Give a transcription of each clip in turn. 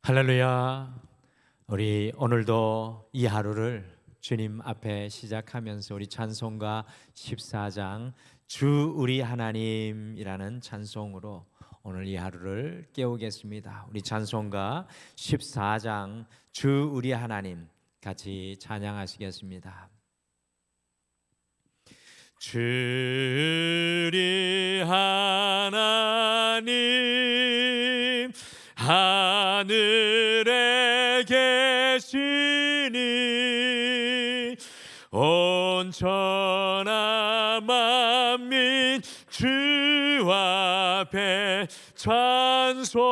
할렐루야. 우리 오늘도 이 하루를 주님 앞에 시작하면서 우리 찬송가 14장 주 우리 하나님이라는 찬송으로 오늘 이 하루를 깨우겠습니다. 우리 찬송가 14장 주 우리 하나님 같이 찬양하시겠습니다. 주 우리 하나님 하늘에 계시니 온 천하 만민 주 앞에 찬송하네.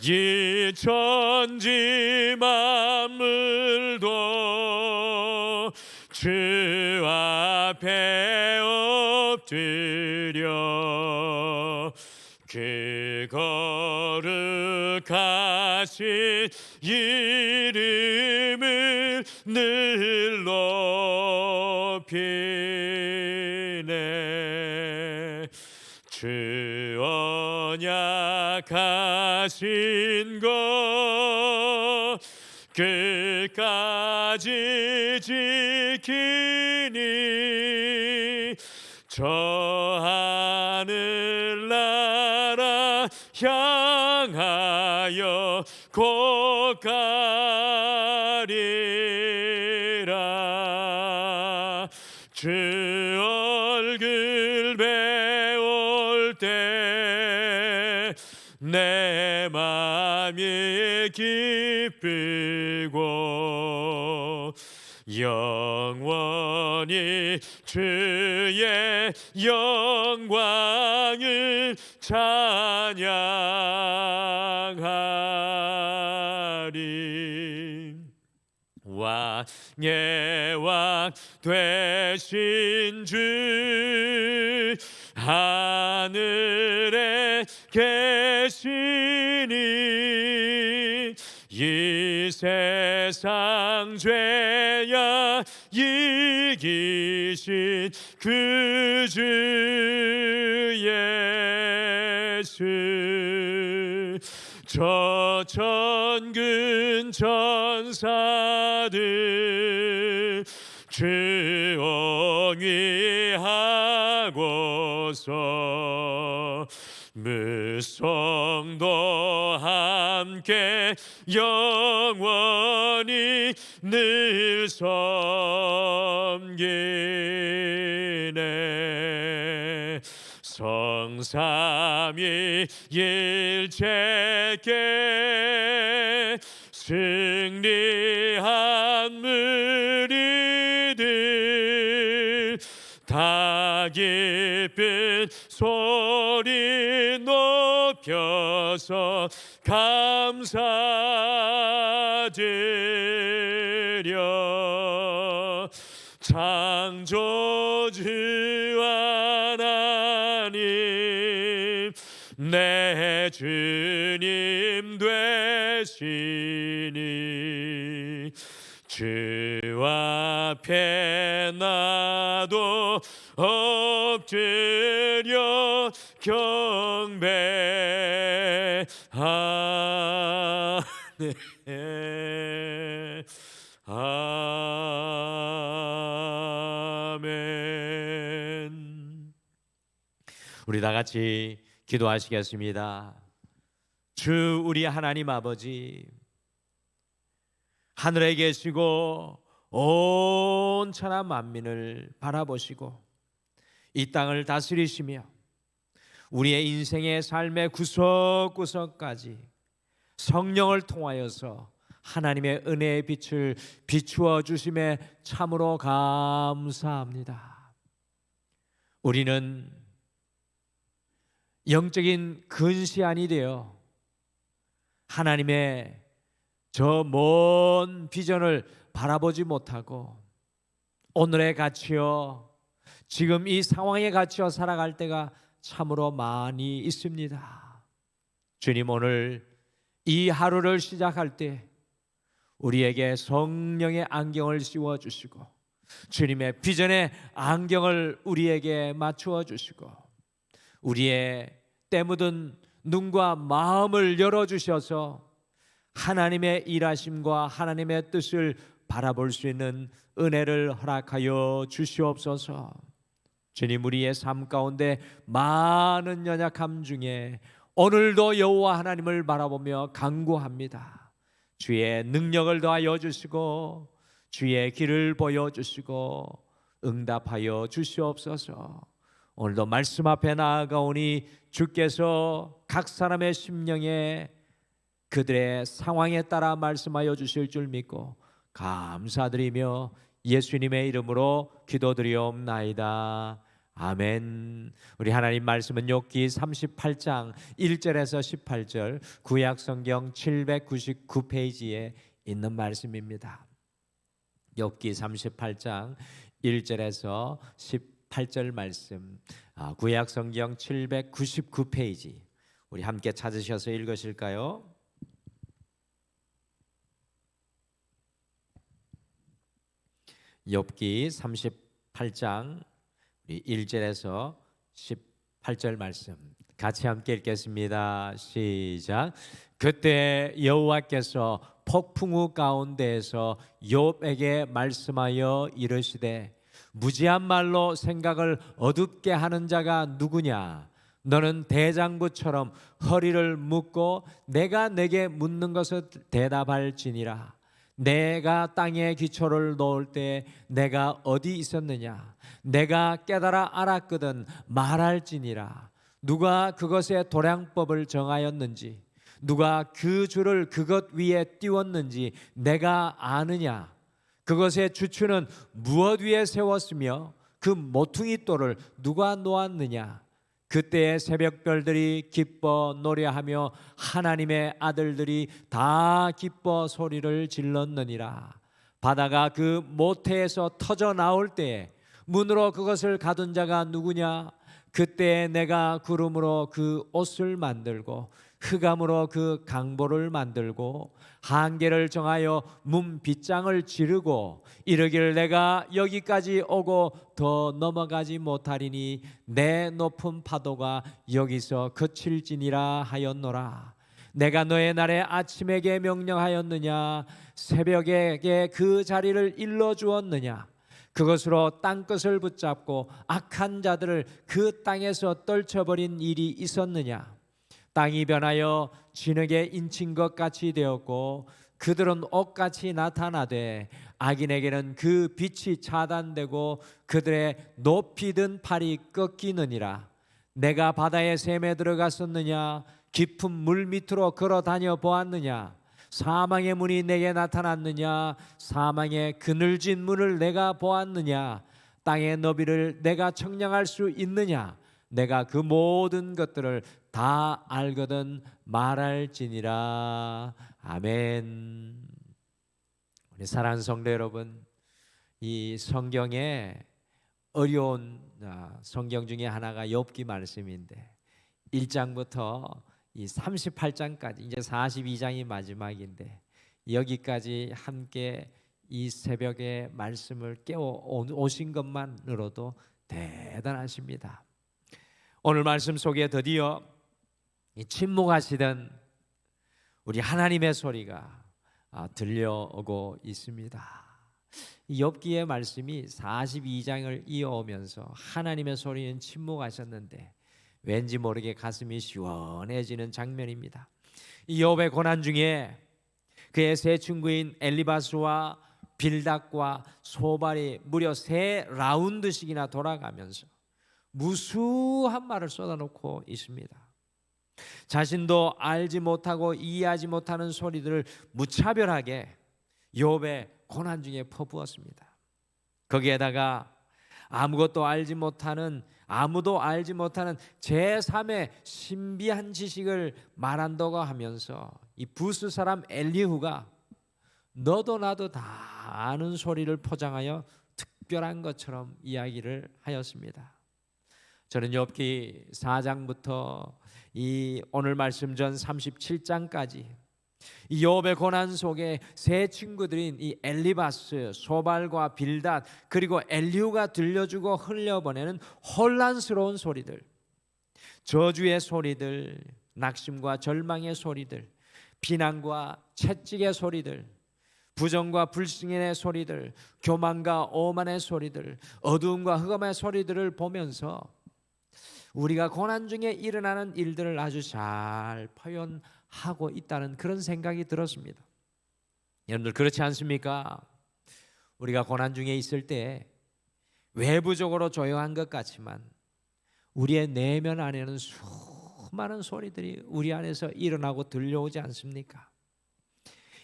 이 천지 만물도 주 앞에 엎드려 그 거룩하신 이름을 늘 높이네. 주 언약하신 것 끝까지 지키니 저 하늘나라 향하여 곧 가리라. 주 얼굴 배울 때 내 맘이 기쁘고 영원히 주의 영광을 찬양하리. 왕의 왕 되신 주 하늘에 계시니 이 세상 죄야 이기신 그 주 예수. 저 천군 천사들 주 옹위하고서 무성도 함께 영원히 늘 섬기네. 성삼위 일체께 승리한 무리들 다 기쁜 소리 높여서 감사드려. 창조주 하나님 내 주님 되시니 주 앞에 나도 엎드려 경배하네. 아멘. 우리 다 같이 기도하시겠습니다. 주 우리 하나님 아버지, 하늘에 계시고 온 천하 만민을 바라보시고 이 땅을 다스리시며 우리의 인생의 삶의 구석구석까지 성령을 통하여서 하나님의 은혜의 빛을 비추어 주심에 참으로 감사합니다. 우리는 영적인 근시안이 되어 하나님의 저 먼 비전을 바라보지 못하고 오늘의 가치여 지금 이 상황에 갇혀 살아갈 때가 참으로 많이 있습니다. 주님, 오늘 이 하루를 시작할 때 우리에게 성령의 안경을 씌워주시고 주님의 비전의 안경을 우리에게 맞추어 주시고 우리의 때 묻은 눈과 마음을 열어주셔서 하나님의 일하심과 하나님의 뜻을 바라볼 수 있는 은혜를 허락하여 주시옵소서. 주님, 우리의 삶 가운데 많은 연약함 중에 오늘도 여호와 하나님을 바라보며 간구합니다. 주의 능력을 더하여 주시고 주의 길을 보여주시고 응답하여 주시옵소서. 오늘도 말씀 앞에 나아가오니 주께서 각 사람의 심령에 그들의 상황에 따라 말씀하여 주실 줄 믿고 감사드리며 예수님의 이름으로 기도드리옵나이다. 아멘. 우리 하나님 말씀은 욥기 38장 1절에서 18절 구약성경 799페이지에 있는 말씀입니다. 욥기 38장 1절에서 18절 말씀, 구약성경 799페이지 우리 함께 찾으셔서 읽으실까요? 욥기 38장 1절에서 18절 말씀 같이 함께 읽겠습니다. 시작. 그때 여호와께서 폭풍우 가운데에서 욥에게 말씀하여 이르시되 무지한 말로 생각을 어둡게 하는 자가 누구냐? 너는 대장부처럼 허리를 묶고 내가 내게 묻는 것을 대답할지니라. 내가 땅에 기초를 놓을 때 내가 어디 있었느냐? 내가 깨달아 알았거든 말할지니라. 누가 그것의 도량법을 정하였는지 누가 그 줄을 그것 위에 띄웠는지 내가 아느냐? 그것의 주추는 무엇 위에 세웠으며 그 모퉁이 돌을 누가 놓았느냐? 그때의 새벽별들이 기뻐 노래하며 하나님의 아들들이 다 기뻐 소리를 질렀느니라. 바다가 그 모태에서 터져 나올 때에 문으로 그것을 가둔 자가 누구냐? 그때 내가 구름으로 그 옷을 만들고 흑암으로 그 강보를 만들고 한계를 정하여 문 빗장을 지르고 이르기를 내가 여기까지 오고 더 넘어가지 못하리니 내 높은 파도가 여기서 그칠지니라 하였노라. 내가 너의 날에 아침에게 명령하였느냐? 새벽에게 그 자리를 일러주었느냐? 그것으로 땅끝을 붙잡고 악한 자들을 그 땅에서 떨쳐버린 일이 있었느냐? 땅이 변하여 진흙에 인친 것 같이 되었고 그들은 옷같이 나타나되 악인에게는 그 빛이 차단되고 그들의 높이 든 팔이 꺾이느니라. 내가 바다의 샘에 들어갔었느냐? 깊은 물 밑으로 걸어 다녀 보았느냐? 사망의 문이 내게 나타났느냐? 사망의 그늘진 문을 내가 보았느냐? 땅의 너비를 내가 청량할 수 있느냐? 내가 그 모든 것들을 다 알거든 말할지니라. 아멘. 우리 사랑하는 성도 여러분, 이 성경에 어려운 성경 중에 하나가 욥기 말씀인데 1장부터 이 38장까지 이제 42장이 마지막인데 여기까지 함께 이 새벽에 말씀을 깨워 오신 것만으로도 대단하십니다. 오늘 말씀 속에 드디어 침묵하시던 우리 하나님의 소리가 들려오고 있습니다. 욥기의 말씀이 42장을 이어오면서 하나님의 소리는 침묵하셨는데 왠지 모르게 가슴이 시원해지는 장면입니다. 이 욥의 고난 중에 그의 세 친구인 엘리바스와 빌닷과 소발이 무려 3라운드씩이나 돌아가면서 무수한 말을 쏟아놓고 있습니다. 자신도 알지 못하고 이해하지 못하는 소리들을 무차별하게 욥의 고난 중에 퍼부었습니다. 거기에다가 아무도 알지 못하는 제3의 신비한 지식을 말한다고 하면서 이 부스 사람 엘리후가 너도 나도 다 아는 소리를 포장하여 특별한 것처럼 이야기를 하였습니다. 저는 욥기 4장부터 이 오늘 말씀 전 37장까지 이 욥의 고난 속에 세 친구들인 이 엘리바스, 소발과 빌닷 그리고 엘리후가 들려주고 흘려보내는 혼란스러운 소리들, 저주의 소리들, 낙심과 절망의 소리들, 비난과 채찍의 소리들, 부정과 불신의 소리들, 교만과 오만의 소리들, 어두움과 흑암의 소리들을 보면서 우리가 고난 중에 일어나는 일들을 아주 잘 표현하고 있다는 그런 생각이 들었습니다. 여러분들 그렇지 않습니까? 우리가 고난 중에 있을 때 외부적으로 조용한 것 같지만 우리의 내면 안에는 수많은 소리들이 우리 안에서 일어나고 들려오지 않습니까?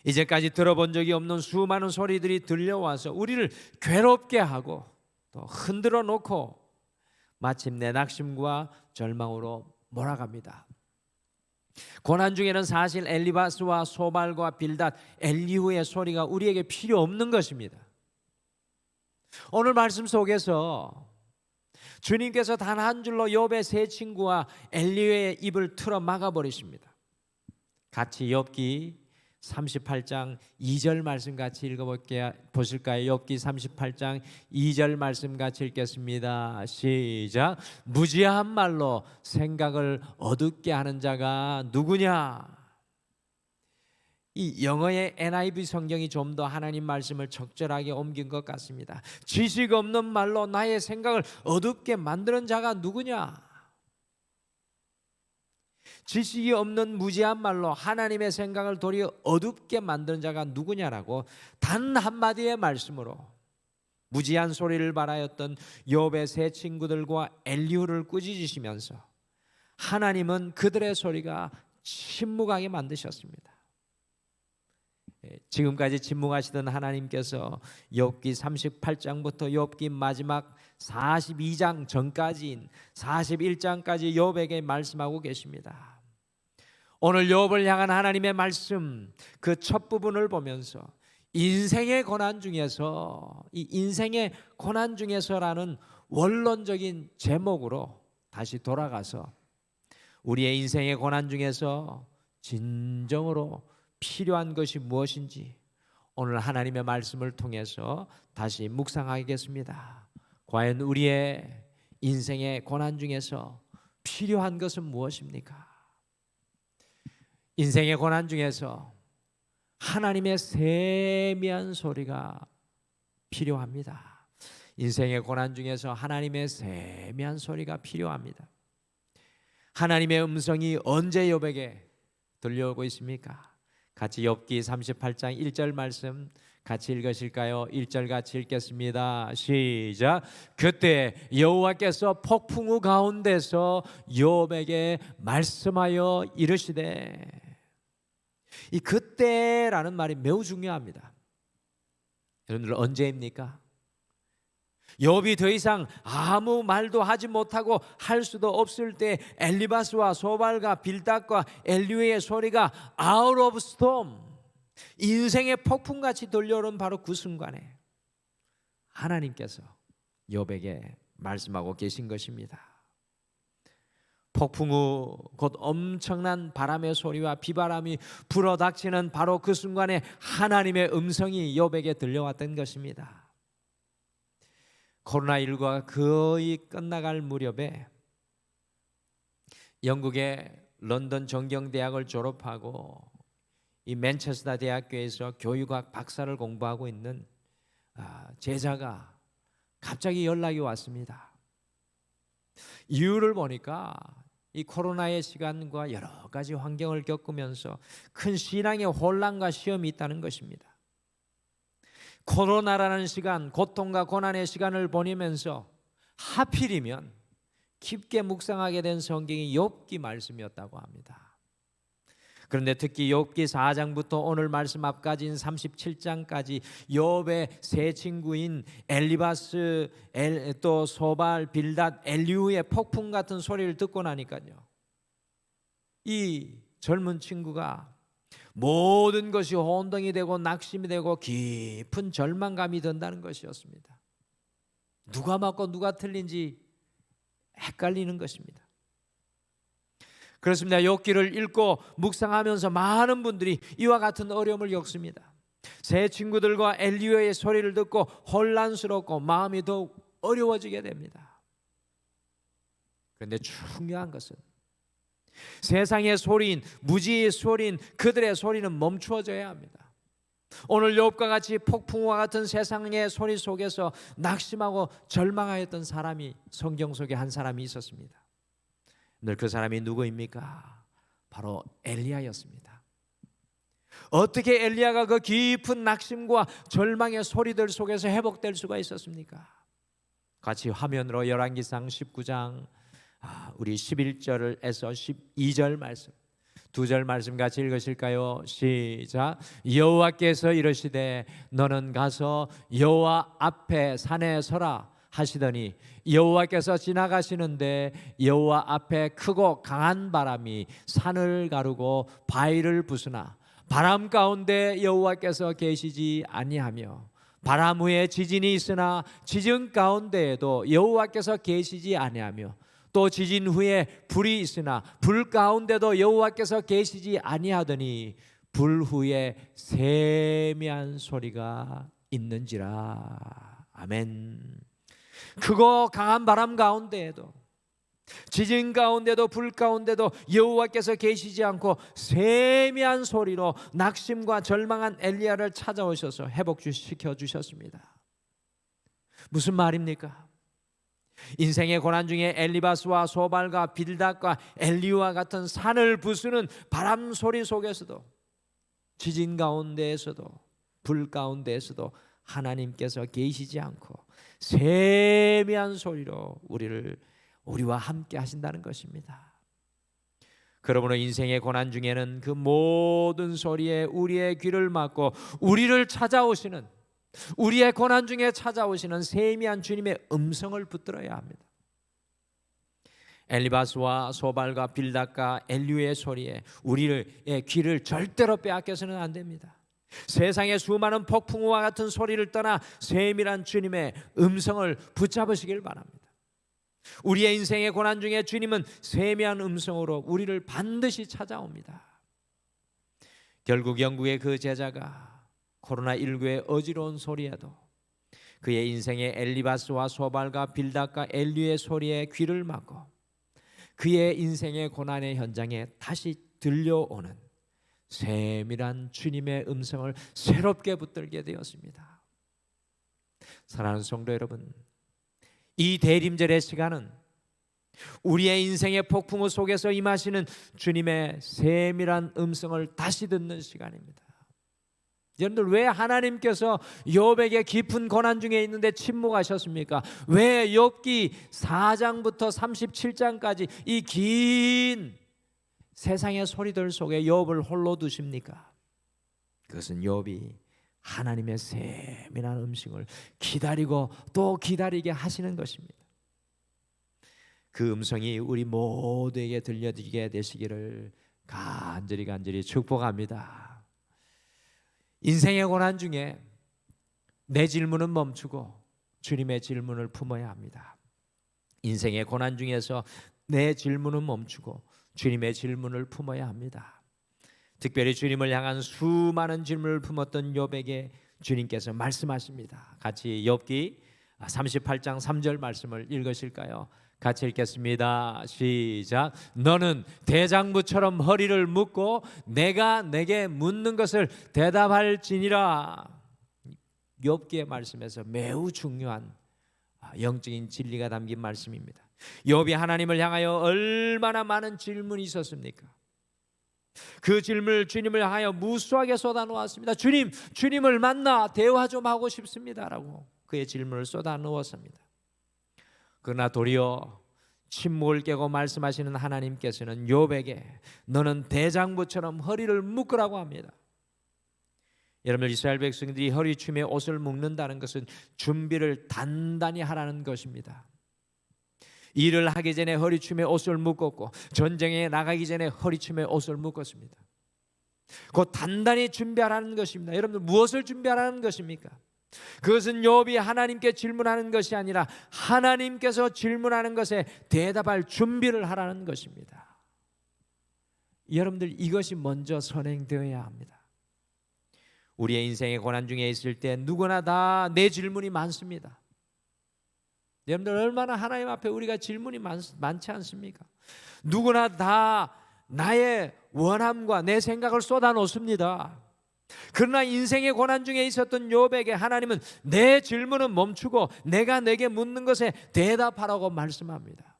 이제까지 들어본 적이 없는 수많은 소리들이 들려와서 우리를 괴롭게 하고 또 흔들어 놓고 마침내 낙심과 절망으로 몰아갑니다. 고난 중에는 사실 엘리바스와 소발과 빌닷, 엘리후의 소리가 우리에게 필요 없는 것입니다. 오늘 말씀 속에서 주님께서 단 한 줄로 욥의 세 친구와 엘리후의 입을 틀어 막아버리십니다. 같이 욥기 38장 2절 말씀 같이 보실까요? 욥기 38장 2절 말씀 같이 읽겠습니다. 시작. 무지한 말로 생각을 어둡게 하는 자가 누구냐? 이 영어의 NIV 성경이 좀 더 하나님 말씀을 적절하게 옮긴 것 같습니다. 지식 없는 말로 나의 생각을 어둡게 만드는 자가 누구냐? 지식이 없는 무지한 말로 하나님의 생각을 도리어 어둡게 만드는 자가 누구냐라고 단 한마디의 말씀으로 무지한 소리를 말하였던 욥의 세 친구들과 엘리후를 꾸짖으시면서 하나님은 그들의 소리가 침묵하게 만드셨습니다. 지금까지 침묵하시던 하나님께서 욥기 38장부터 욥기 마지막 42장 전까지인 41장까지 욥에게 말씀하고 계십니다. 오늘 욥을 향한 하나님의 말씀 그 첫 부분을 보면서 인생의 고난 중에서 이 인생의 고난 중에서라는 원론적인 제목으로 다시 돌아가서 우리의 인생의 고난 중에서 진정으로 필요한 것이 무엇인지 오늘 하나님의 말씀을 통해서 다시 묵상하겠습니다. 과연 우리의 인생의 고난 중에서 필요한 것은 무엇입니까? 인생의 고난 중에서 하나님의 세미한 소리가 필요합니다. 인생의 고난 중에서 하나님의 세미한 소리가 필요합니다. 하나님의 음성이 언제 욥에게 들려오고 있습니까? 같이 욥기 38장 1절 말씀 같이 읽으실까요? 1절 같이 읽겠습니다. 시작. 그때 여호와께서 폭풍우 가운데서 욥에게 말씀하여 이르시되, 이 그때라는 말이 매우 중요합니다. 여러분들 언제입니까? 욥이 더 이상 아무 말도 하지 못하고 할 수도 없을 때 엘리바스와 소발과 빌닷과 엘리후의 소리가 out of storm, 인생의 폭풍같이 들려오는 바로 그 순간에 하나님께서 욥에게 말씀하고 계신 것입니다. 폭풍우 곧 엄청난 바람의 소리와 비바람이 불어닥치는 바로 그 순간에 하나님의 음성이 욥에게 들려왔던 것입니다. 코로나19가 거의 끝나갈 무렵에 영국의 런던 정경대학을 졸업하고 이 맨체스터 대학교에서 교육학 박사를 공부하고 있는 제자가 갑자기 연락이 왔습니다. 이유를 보니까 이 코로나의 시간과 여러 가지 환경을 겪으면서 큰 신앙의 혼란과 시험이 있다는 것입니다. 코로나라는 시간, 고통과 고난의 시간을 보내면서 하필이면 깊게 묵상하게 된 성경이 욥기 말씀이었다고 합니다. 그런데 특히 욥기 4장부터 오늘 말씀 앞까지인 37장까지 욥의 세 친구인 엘리바스, 또 소발, 빌닷, 엘리후의 폭풍 같은 소리를 듣고 나니까요, 이 젊은 친구가 모든 것이 혼동이 되고 낙심이 되고 깊은 절망감이 든다는 것이었습니다. 누가 맞고 누가 틀린지 헷갈리는 것입니다. 그렇습니다. 욥기를 읽고 묵상하면서 많은 분들이 이와 같은 어려움을 겪습니다. 세 친구들과 엘리후의 소리를 듣고 혼란스럽고 마음이 더욱 어려워지게 됩니다. 그런데 중요한 것은 세상의 소리인, 무지의 소리인 그들의 소리는 멈추어져야 합니다. 오늘 욥과 같이 폭풍과 같은 세상의 소리 속에서 낙심하고 절망하였던 사람이 성경 속에 한 사람이 있었습니다. 늘 그 사람이 누구입니까? 바로 엘리야였습니다. 어떻게 엘리야가 그 깊은 낙심과 절망의 소리들 속에서 회복될 수가 있었습니까? 같이 화면으로 열왕기상 19장 우리 11절에서 12절 말씀, 두 절 말씀 같이 읽으실까요? 시작. 여호와께서 이르시되 너는 가서 여호와 앞에 산에 서라 하시더니 여호와께서 지나가시는데 여호와 앞에 크고 강한 바람이 산을 가르고 바위를 부수나 바람 가운데 여호와께서 계시지 아니하며 바람 후에 지진이 있으나 지진 가운데에도 여호와께서 계시지 아니하며 또 지진 후에 불이 있으나 불 가운데도 여호와께서 계시지 아니하더니 불 후에 세미한 소리가 있는지라. 아멘. 크고 강한 바람 가운데에도 지진 가운데도 불 가운데도 여호와께서 계시지 않고 세미한 소리로 낙심과 절망한 엘리야를 찾아오셔서 회복시켜 주셨습니다. 무슨 말입니까? 인생의 고난 중에 엘리바스와 소발과 빌닷과 엘리우와 같은 산을 부수는 바람 소리 속에서도 지진 가운데에서도 불 가운데에서도 하나님께서 계시지 않고 세미한 소리로 우리와 함께 하신다는 것입니다. 그러므로 인생의 고난 중에는 그 모든 소리에 우리의 귀를 막고 우리를 찾아오시는, 우리의 고난 중에 찾아오시는 세미한 주님의 음성을 붙들어야 합니다. 엘리바스와 소발과 빌닷과 엘리우의 소리에 우리의 귀를 절대로 빼앗겨서는 안 됩니다. 세상의 수많은 폭풍우와 같은 소리를 떠나 세밀한 주님의 음성을 붙잡으시길 바랍니다. 우리의 인생의 고난 중에 주님은 세미한 음성으로 우리를 반드시 찾아옵니다. 결국 영국의 그 제자가 코로나19의 어지러운 소리에도 그의 인생의 엘리바스와 소발과 빌닷과 엘리의 소리에 귀를 막고 그의 인생의 고난의 현장에 다시 들려오는 세밀한 주님의 음성을 새롭게 붙들게 되었습니다. 사랑하는 성도 여러분, 이 대림절의 시간은 우리의 인생의 폭풍우 속에서 임하시는 주님의 세밀한 음성을 다시 듣는 시간입니다. 여러분들, 왜 하나님께서 욥에게 깊은 고난 중에 있는데 침묵하셨습니까? 왜 욥기 4장부터 37장까지 이 긴 세상의 소리들 속에 욥을 홀로 두십니까? 그것은 욥이 하나님의 세밀한 음성을 기다리고 또 기다리게 하시는 것입니다. 그 음성이 우리 모두에게 들려지게 되시기를 간절히 축복합니다. 인생의 고난 중에 내 질문은 멈추고 주님의 질문을 품어야 합니다. 인생의 고난 중에서 내 질문은 멈추고 주님의 질문을 품어야 합니다. 특별히 주님을 향한 수많은 질문을 품었던 욥에게 주님께서 말씀하십니다. 같이 욥기 38장 3절 말씀을 읽으실까요? 같이 읽겠습니다. 시작. 너는 대장부처럼 허리를 묶고 내가 내게 묻는 것을 대답할지니라. 욥기의 말씀에서 매우 중요한 영적인 진리가 담긴 말씀입니다. 욥이 하나님을 향하여 얼마나 많은 질문이 있었습니까? 그 질문을 주님을 향하여 무수하게 쏟아놓았습니다. 주님을 만나 대화 좀 하고 싶습니다라고 그의 질문을 쏟아놓았습니다. 그러나 도리어 침묵을 깨고 말씀하시는 하나님께서는 욥에게 너는 대장부처럼 허리를 묶으라고 합니다. 여러분, 이스라엘 백성들이 허리춤에 옷을 묶는다는 것은 준비를 단단히 하라는 것입니다. 일을 하기 전에 허리춤에 옷을 묶었고 전쟁에 나가기 전에 허리춤에 옷을 묶었습니다. 곧 단단히 준비하라는 것입니다. 여러분들, 무엇을 준비하라는 것입니까? 그것은 욥이 하나님께 질문하는 것이 아니라 하나님께서 질문하는 것에 대답할 준비를 하라는 것입니다. 여러분들, 이것이 먼저 선행되어야 합니다. 우리의 인생의 고난 중에 있을 때 누구나 다 내 질문이 많습니다. 여러분들 얼마나 하나님 앞에 우리가 질문이 많지 않습니까? 누구나 다 나의 원함과 내 생각을 쏟아놓습니다. 그러나 인생의 고난 중에 있었던 욥에게 하나님은 내 질문은 멈추고 내가 내게 묻는 것에 대답하라고 말씀합니다.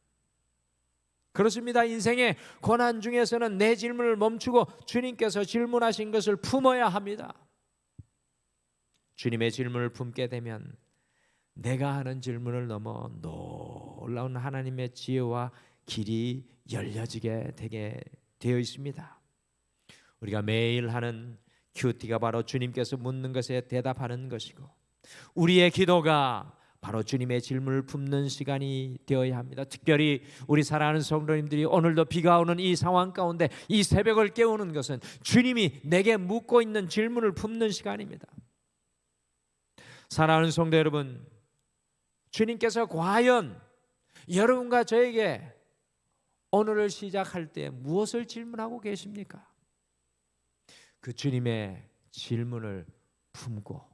그렇습니다. 인생의 고난 중에서는 내 질문을 멈추고 주님께서 질문하신 것을 품어야 합니다. 주님의 질문을 품게 되면 내가 하는 질문을 넘어 놀라운 하나님의 지혜와 길이 열려지게 되게 되어 있습니다. 우리가 매일 하는 큐티가 바로 주님께서 묻는 것에 대답하는 것이고, 우리의 기도가 바로 주님의 질문을 품는 시간이 되어야 합니다. 특별히 우리 사랑하는 성도님들이 오늘도 비가 오는 이 상황 가운데 이 새벽을 깨우는 것은 주님이 내게 묻고 있는 질문을 품는 시간입니다. 사랑하는 성도 여러분, 주님께서 과연 여러분과 저에게 오늘을 시작할 때 무엇을 질문하고 계십니까? 그 주님의 질문을 품고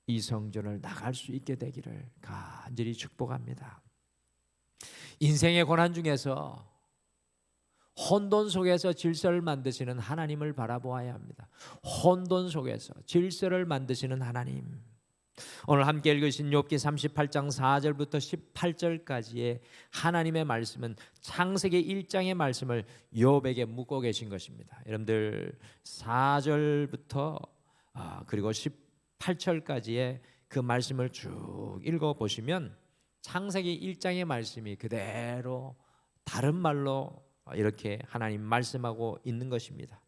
이 성전을 나갈 수 있게 되기를 간절히 축복합니다. 인생의 고난 중에서 혼돈 속에서 질서를 만드시는 하나님을 바라보아야 합니다. 혼돈 속에서 질서를 만드시는 하나님. 오늘 함께 읽으신 욥기 38장 4절부터 18절까지의 하나님의 말씀은 창세기 1장의 말씀을 욥에게 묻고 계신 것입니다. 여러분들 4절부터 그리고 18절까지의 그 말씀을 쭉 읽어보시면 창세기 1장의 말씀이 그대로 다른 말로 이렇게 하나님 말씀하고 있는 것입니다.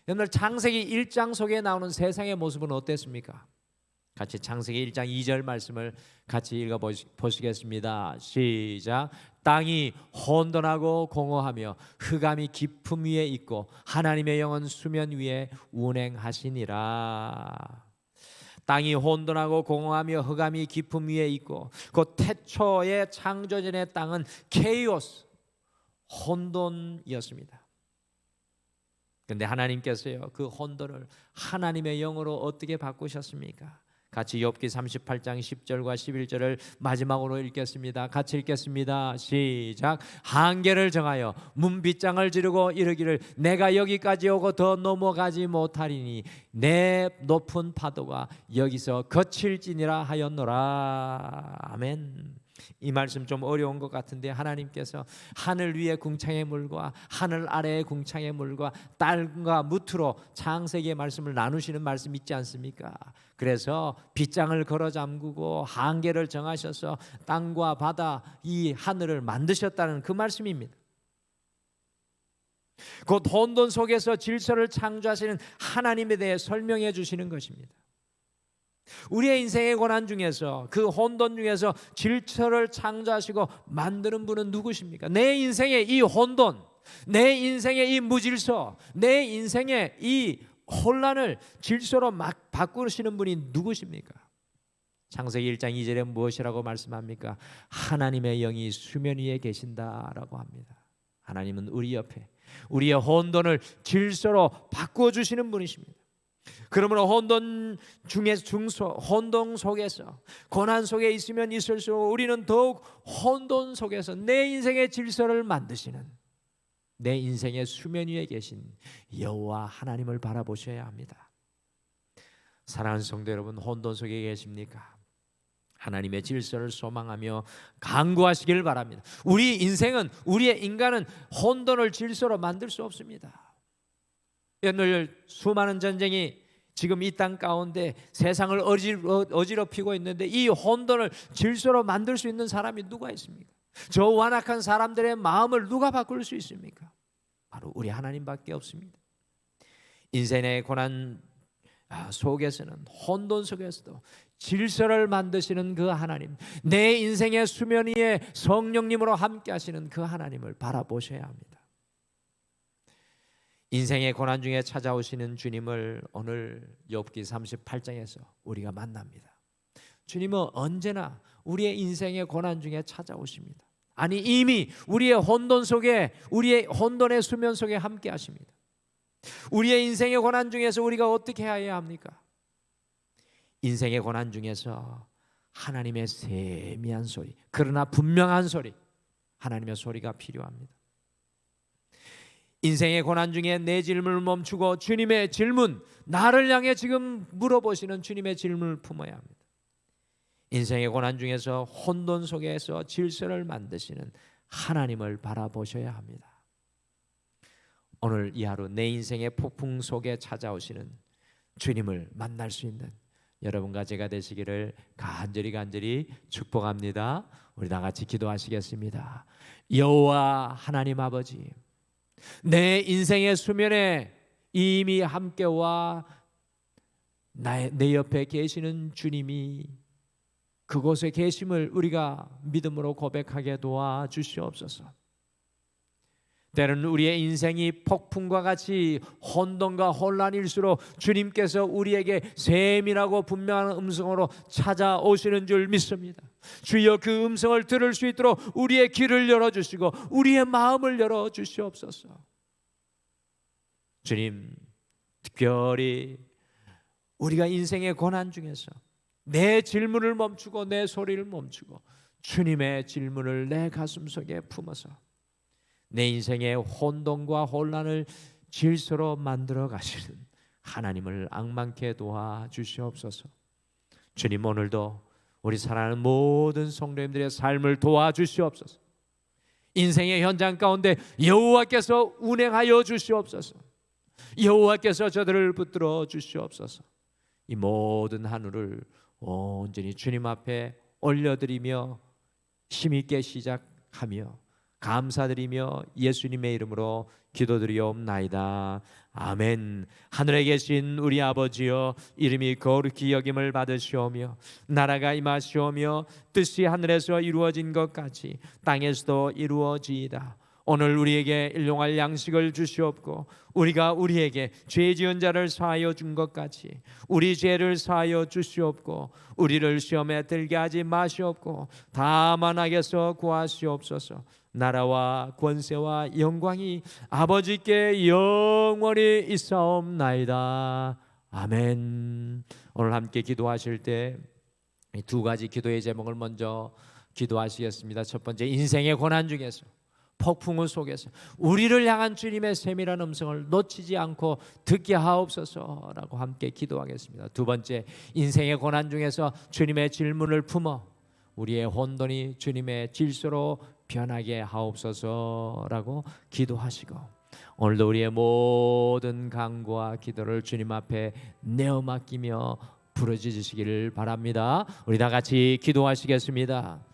여러분들 창세기 1장 속에 나오는 세상의 모습은 어땠습니까? 같이 창세기 1장 2절 말씀을 같이 읽어보시겠습니다. 시작. 땅이 혼돈하고 공허하며 흑암이 깊음 위에 있고 하나님의 영은 수면 위에 운행하시니라. 땅이 혼돈하고 공허하며 흑암이 깊음 위에 있고, 그 태초의 창조전의 땅은 케이오스, 혼돈이었습니다. 그런데 하나님께서요, 그 혼돈을 하나님의 영으로 어떻게 바꾸셨습니까? 같이 욥기 38장 10절과 11절을 마지막으로 읽겠습니다. 같이 읽겠습니다. 시작. 한계를 정하여 문빗장을 지르고 이르기를 내가 여기까지 오고 더 넘어가지 못하리니 내 높은 파도가 여기서 거칠지니라 하였노라. 아멘. 이 말씀 좀 어려운 것 같은데 하나님께서 하늘 위의 궁창의 물과 하늘 아래의 궁창의 물과 땅과 무트로 창세기의 말씀을 나누시는 말씀 있지 않습니까? 그래서 빗장을 걸어 잠그고 한계를 정하셔서 땅과 바다 이 하늘을 만드셨다는 그 말씀입니다. 곧 혼돈 속에서 질서를 창조하시는 하나님에 대해 설명해 주시는 것입니다. 우리의 인생의 고난 중에서 그 혼돈 중에서 질서를 창조하시고 만드는 분은 누구십니까? 내 인생의 이 혼돈, 내 인생의 이 무질서, 내 인생의 이 혼란을 질서로 막 바꾸시는 분이 누구십니까? 창세기 1장 2절에 무엇이라고 말씀합니까? 하나님의 영이 수면 위에 계신다라고 합니다. 하나님은 우리 옆에 우리의 혼돈을 질서로 바꾸어 주시는 분이십니다. 그러므로 혼돈 속에서 고난 속에 있으면 있을수록 우리는 더욱 혼돈 속에서 내 인생의 질서를 만드시는, 내 인생의 수면 위에 계신 여호와 하나님을 바라보셔야 합니다. 사랑하는 성도 여러분, 혼돈 속에 계십니까? 하나님의 질서를 소망하며 간구하시길 바랍니다. 우리 인생은, 우리의 인간은 혼돈을 질서로 만들 수 없습니다. 오늘 수많은 전쟁이 지금 이 땅 가운데 세상을 어지럽히고 있는데 이 혼돈을 질서로 만들 수 있는 사람이 누가 있습니까? 저 완악한 사람들의 마음을 누가 바꿀 수 있습니까? 바로 우리 하나님밖에 없습니다. 인생의 고난 속에서는, 혼돈 속에서도 질서를 만드시는 그 하나님, 내 인생의 수면 위에 성령님으로 함께 하시는 그 하나님을 바라보셔야 합니다. 인생의 고난 중에 찾아오시는 주님을 오늘 욥기 38장에서 우리가 만납니다. 주님은 언제나 우리의 인생의 고난 중에 찾아오십니다. 아니, 이미 우리의 혼돈 속에, 우리의 혼돈의 수면 속에 함께 하십니다. 우리의 인생의 고난 중에서 우리가 어떻게 해야 합니까? 인생의 고난 중에서 하나님의 세미한 소리, 그러나 분명한 소리, 하나님의 소리가 필요합니다. 인생의 고난 중에 내 질문을 멈추고 주님의 질문, 나를 향해 지금 물어보시는 주님의 질문을 품어야 합니다. 인생의 고난 중에서 혼돈 속에서 질서를 만드시는 하나님을 바라보셔야 합니다. 오늘 이 하루 내 인생의 폭풍 속에 찾아오시는 주님을 만날 수 있는 여러분과 제가 되시기를 간절히 축복합니다. 우리 다 같이 기도하시겠습니다. 여호와 하나님 아버지, 내 인생의 수면에 이미 함께와 내 옆에 계시는 주님이 그곳에 계심을 우리가 믿음으로 고백하게 도와주시옵소서. 때로는 우리의 인생이 폭풍과 같이 혼돈과 혼란일수록 주님께서 우리에게 세밀하고 분명한 음성으로 찾아오시는 줄 믿습니다. 주여, 그 음성을 들을 수 있도록 우리의 귀를 열어주시고 우리의 마음을 열어주시옵소서. 주님, 특별히 우리가 인생의 고난 중에서 내 질문을 멈추고 내 소리를 멈추고 주님의 질문을 내 가슴속에 품어서 내 인생의 혼돈과 혼란을 질서로 만들어 가시는 하나님을 앙망케 도와주시옵소서. 주님, 오늘도 우리 사랑하는 모든 성도님들의 삶을 도와주시옵소서. 인생의 현장 가운데 여호와께서 운행하여 주시옵소서. 여호와께서 저들을 붙들어 주시옵소서. 이 모든 하늘을 온전히 주님 앞에 올려드리며 힘있게 시작하며 감사드리며 예수님의 이름으로 기도드리옵나이다. 아멘. 하늘에 계신 우리 아버지여, 이름이 거룩히 여김을 받으시오며 나라가 임하시오며 뜻이 하늘에서 이루어진 것 같이 땅에서도 이루어지이다. 오늘 우리에게 일용할 양식을 주시옵고 우리가 우리에게 죄 지은 자를 사하여 준 것 같이 우리 죄를 사하여 주시옵고 우리를 시험에 들게 하지 마시옵고 다만 악에서 구하시옵소서. 나라와 권세와 영광이 아버지께 영원히 있사옵나이다. 아멘. 오늘 함께 기도하실 때 두 가지 기도의 제목을 먼저 기도하시겠습니다. 첫 번째, 인생의 고난 중에서 폭풍우 속에서 우리를 향한 주님의 세밀한 음성을 놓치지 않고 듣게 하옵소서라고 함께 기도하겠습니다. 두 번째, 인생의 고난 중에서 주님의 질문을 품어 우리의 혼돈이 주님의 질서로 변하게 하옵소서라고 기도하시고, 오늘도 우리의 모든 간구와 기도를 주님 앞에 내어 맡기며 부르짖으시기를 바랍니다. 우리 다 같이 기도하시겠습니다.